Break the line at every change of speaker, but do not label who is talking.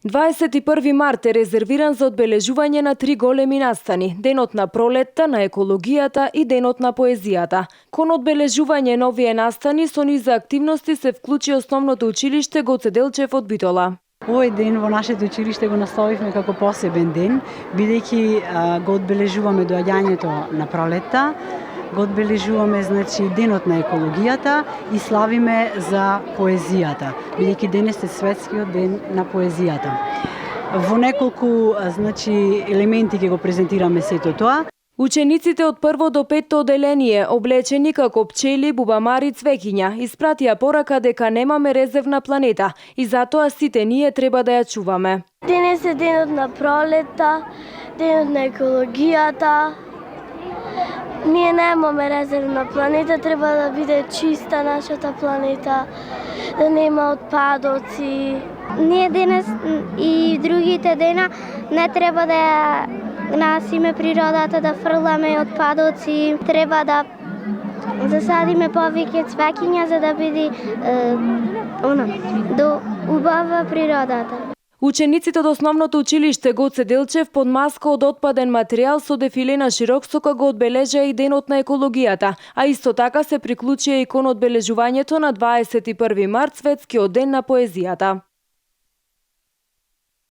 21 март е резервиран за одбележување на 3 големи настани: Денот на пролетта, на екологијата и Денот на поезијата. Кон одбележување на овие настани со низа активности се вклучи Основното училиште Гоце Делчев од Битола.
Овој ден во нашето училиште го наставивме како посебен ден, бидејќи го одбележуваме доаѓањето на пролетта, го одбележуваме Денот на екологијата и славиме за поезијата, бидејќи денес е светскиот ден на поезијата. Во неколку елементи ќе го презентираме сето тоа.
Учениците од 1 до 5 оделение, облечени како пчели, бубамари, цвеќиња, испратија порака дека немаме резервна планета и затоа сите ние треба да ја чуваме.
Денес е денот на пролетта, денот на екологијата. Ние немаме резервна планета, треба да биде чиста нашата планета, да нема отпадоци.
Ние денес и другите дена не треба да ја насиме природата, да фрламе отпадоци, треба да засадиме повеќе цвеќиња за да биде да убава природата.
Учениците од Основното училиште Гоце Делчев под маска од отпаден материјал со дефиле на широксока го одбележаа и Денот на екологијата, а исто така се приклучија и кон одбележувањето на 21 март, светскиот ден на поезијата.